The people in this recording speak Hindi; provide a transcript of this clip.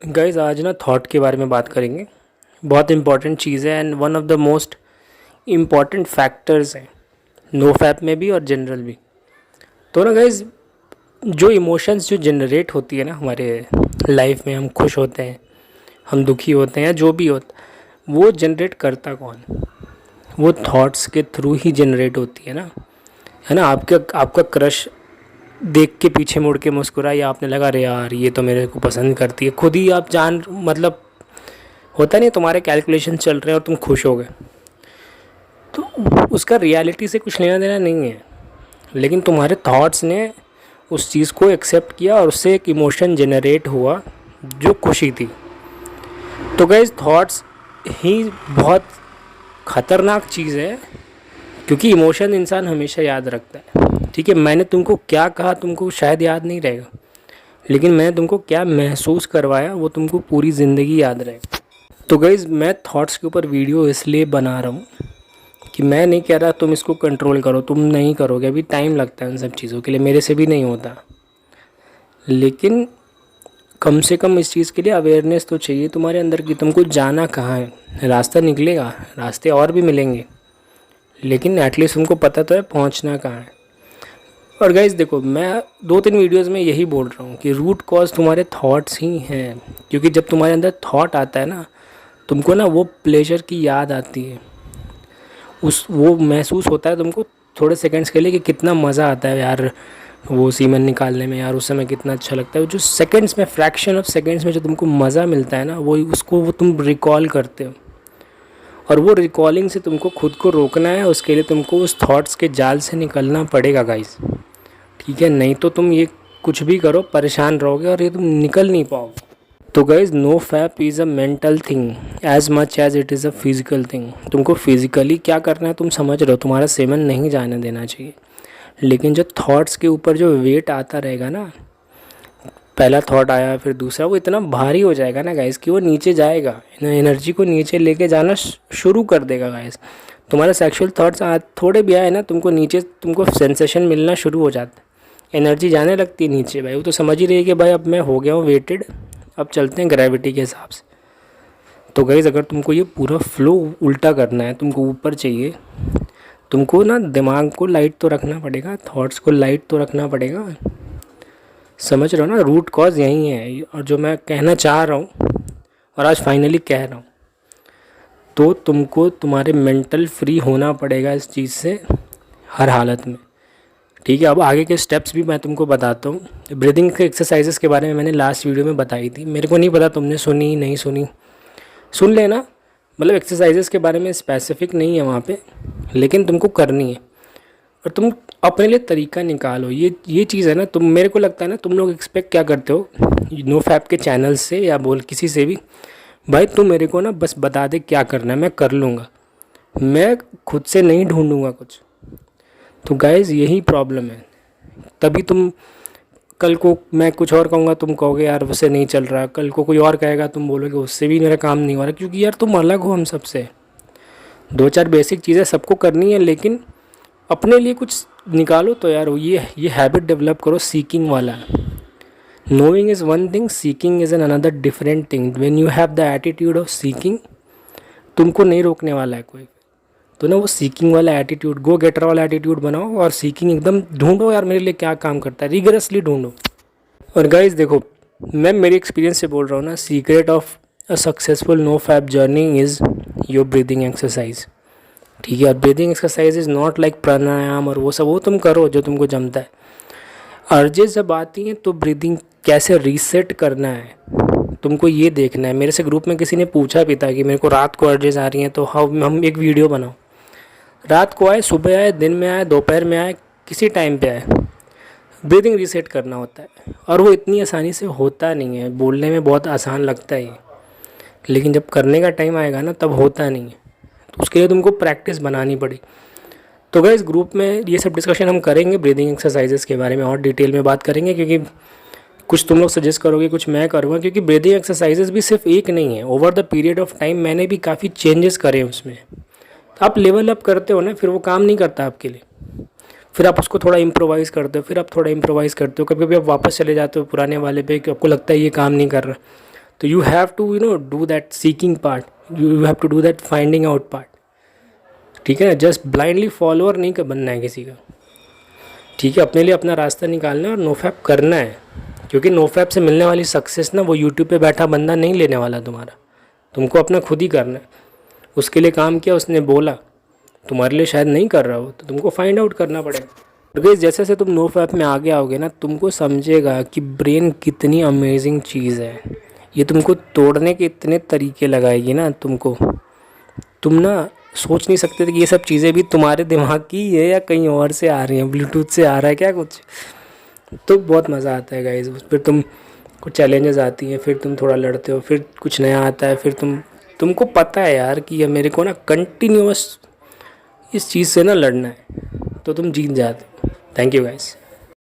गाइस आज ना थॉट के बारे में बात करेंगे। बहुत इंपॉर्टेंट चीज़ है and one of the most important factors हैं नो फैप में भी और जनरल भी। तो ना गाइस, जो इमोशंस जो जनरेट होती है ना हमारे लाइफ में, हम खुश होते हैं, हम दुखी होते हैं, या जो भी होता वो जनरेट करता कौन? वो थॉट्स के थ्रू ही जनरेट होती है ना। आपका क्रश देख के पीछे मुड़ के मुस्कुरा, या आपने लगा अरे यार ये तो मेरे को पसंद करती है, खुद ही आप जान मतलब होता नहीं, तुम्हारे कैलकुलेशन चल रहे हैं और तुम खुश हो गए, तो उसका रियलिटी से कुछ लेना देना नहीं है। लेकिन तुम्हारे थॉट्स ने उस चीज़ को एक्सेप्ट किया और उससे एक इमोशन जनरेट हुआ जो खुशी थी। तो गाइस, थॉट्स ही बहुत ख़तरनाक चीज़ है, क्योंकि इमोशन इंसान हमेशा याद रखता है। ठीक है, मैंने तुमको क्या कहा तुमको शायद याद नहीं रहेगा, लेकिन मैंने तुमको क्या महसूस करवाया वो तुमको पूरी ज़िंदगी याद रहेगा। तो गाइज़, मैं थॉट्स के ऊपर वीडियो इसलिए बना रहा हूँ कि मैं नहीं कह रहा तुम इसको कंट्रोल करो, तुम नहीं करोगे, अभी टाइम लगता है इन सब चीज़ों के लिए, मेरे से भी नहीं होता। लेकिन कम से कम इस चीज़ के लिए अवेयरनेस तो चाहिए तुम्हारे अंदर कि तुमको जाना कहाँ है। रास्ता निकलेगा, रास्ते और भी मिलेंगे, लेकिन एटलीस्ट तुमको पता तो है पहुँचना कहाँ है। और गाइज़ देखो, मैं 2-3 वीडियोज़ में यही बोल रहा हूँ कि रूट कॉज तुम्हारे थॉट्स ही हैं। क्योंकि जब तुम्हारे अंदर थॉट आता है ना, तुमको ना वो प्लेजर की याद आती है, वो महसूस होता है तुमको थोड़े सेकंड्स के लिए कि कितना मज़ा आता है यार वो सीमन निकालने में, यार उस समय कितना अच्छा लगता है। जो सेकंड्स में, फ्रैक्शन ऑफ सेकंड्स में जो तुमको मज़ा मिलता है ना, वो तुम रिकॉल करते हो। और वो रिकॉलिंग से तुमको खुद को रोकना है, उसके लिए तुमको उस थॉट्स के जाल से निकलना पड़ेगा गाइस। ठीक है, नहीं तो तुम ये कुछ भी करो परेशान रहोगे और ये तुम निकल नहीं पाओगे। तो guys, no fap is a mental thing as much as it is a physical thing. तुमको फिज़िकली क्या करना है तुम समझ रहे हो, तुम्हारा सेवन नहीं जाने देना चाहिए। लेकिन जो थॉट्स के ऊपर जो वेट आता रहेगा ना, पहला थॉट आया फिर दूसरा, वो इतना भारी हो जाएगा ना गाइस कि वो नीचे जाएगा, एनर्जी को नीचे लेके जाना शुरू कर देगा गाइस। तुम्हारे सेक्सुअल थॉट्स थोड़े भी आए ना, तुमको नीचे, तुमको सेंसेशन मिलना शुरू हो जाता है, एनर्जी जाने लगती है नीचे। भाई वो तो समझ ही रही है कि भाई अब मैं हो गया हूँ वेटेड, अब चलते हैं ग्रेविटी के हिसाब से। तो गाइस, अगर तुमको ये पूरा फ्लो उल्टा करना है, तुमको ऊपर चाहिए, तुमको ना दिमाग को लाइट तो रखना पड़ेगा, थॉट्स को लाइट तो रखना पड़ेगा। समझ रहे हो ना, रूट कॉज यही है। और जो मैं कहना चाह रहा हूँ और आज फाइनली कह रहा हूँ, तो तुमको तुम्हारे मेंटल फ्री होना पड़ेगा इस चीज़ से हर हालत में। ठीक है, अब आगे के स्टेप्स भी मैं तुमको बताता हूँ। ब्रीदिंग के एक्सरसाइजेस के बारे में मैंने लास्ट वीडियो में बताई थी, मेरे को नहीं पता तुमने सुनी नहीं सुनी, सुन लेना। मतलब एक्सरसाइजेस के बारे में स्पेसिफिक नहीं है वहाँ पे, लेकिन तुमको करनी है। और तुम अपने लिए तरीका निकालो। ये चीज़ है ना, तुम, मेरे को लगता है ना, तुम लोग एक्सपेक्ट क्या करते हो नो फैप के चैनल से या बोल किसी से भी, भाई तुम मेरे को ना बस बता दे क्या करना है, मैं कर लूँगा, मैं खुद से नहीं ढूंढूंगा कुछ। तो गाइज़, यही प्रॉब्लम है। तभी तुम कल को मैं कुछ और कहूँगा, तुम कहोगे यार उससे नहीं चल रहा, कल को कोई और कहेगा, तुम बोलोगे उससे भी मेरा काम नहीं हो रहा, क्योंकि यार तुम अलग हो हम सबसे। 2-4 बेसिक चीज़ें सबको करनी है, लेकिन अपने लिए कुछ निकालो तो यार। ये हैबिट डेवलप करो सीकिंग वाला। Knowing is one thing, seeking is an another different thing. When you have the attitude of seeking, तुमको नहीं रोकने वाला है कोई। तो ना वो सीकिंग वाला एटीट्यूड, गो गेटर वाला एटीट्यूड बनाओ और सीकिंग एकदम ढूंढो यार, मेरे लिए क्या काम करता है, रिगरसली ढूंढो। और गाइस देखो, मैं मेरे एक्सपीरियंस से बोल रहा हूँ ना, secret of a successful no fap journey is your breathing exercise. ठीक है, और breathing exercise is not like pranayama और वो सब, वो तुम करो जो तुमको जमता है। अर्जेस जब आती हैं तो ब्रीदिंग कैसे रीसेट करना है तुमको ये देखना है। मेरे से ग्रुप में किसी ने पूछा भी था कि मेरे को रात को अर्जेस आ रही हैं, तो हम एक वीडियो बनाओ। रात को आए, सुबह आए, दिन में आए, दोपहर में आए, किसी टाइम पे आए, ब्रीदिंग रीसेट करना होता है। और वो इतनी आसानी से होता नहीं है, बोलने में बहुत आसान लगता है ये, लेकिन जब करने का टाइम आएगा ना तब होता नहीं है। तो उसके लिए तुमको प्रैक्टिस बनानी पड़ी। तो गाइस, ग्रुप में ये सब डिस्कशन हम करेंगे, ब्रीदिंग एक्सरसाइजेस के बारे में और डिटेल में बात करेंगे, क्योंकि कुछ तुम लोग सजेस्ट करोगे, कुछ मैं करूँगा। क्योंकि ब्रीदिंग एक्सरसाइजेस भी सिर्फ एक नहीं है, over the period of time मैंने भी काफ़ी चेंजेस करे उसमें। तो आप लेवल अप करते हो ना, फिर वो काम नहीं करता आपके लिए, फिर आप उसको थोड़ा इम्प्रोवाइज़ करते हो, फिर आप थोड़ा इम्प्रोवाइज़ करते हो, कभी कभी आप वापस चले जाते हो पुराने वाले पे कि आपको लगता है ये काम नहीं कर रहा। तो you have to do that seeking part, you have to do that finding out part, ठीक है ना। जस्ट ब्लाइंडली फॉलोअर नहीं बनना है किसी का, ठीक है। अपने लिए अपना रास्ता निकालना है और नोफैप करना है, क्योंकि नोफैप से मिलने वाली सक्सेस ना वो यूट्यूब पे बैठा बंदा नहीं लेने वाला तुम्हारा, तुमको अपना खुद ही करना है। उसके लिए काम किया, उसने बोला, तुम्हारे लिए शायद नहीं कर रहा हो तो तुमको फाइंड आउट करना पड़ेगा। और गाइस जैसे जैसे तुम नोफैप में आगे आओगे ना, तुमको समझेगा कि ब्रेन कितनी अमेजिंग चीज़ है। ये तुमको तोड़ने के इतने तरीके लगाएगी ना तुमको, तुम ना सोच नहीं सकते थे कि ये सब चीज़ें भी तुम्हारे दिमाग की है या कहीं और से आ रही हैं, ब्लूटूथ से आ रहा है क्या कुछ। तो बहुत मज़ा आता है गाइस। फिर तुम कुछ चैलेंजेस आती हैं, फिर तुम थोड़ा लड़ते हो, फिर कुछ नया आता है, फिर तुमको पता है यार कि ये मेरे को ना कंटिन्यूअस इस चीज़ से ना लड़ना है, तो तुम जीत जाते हो। Thank you guys.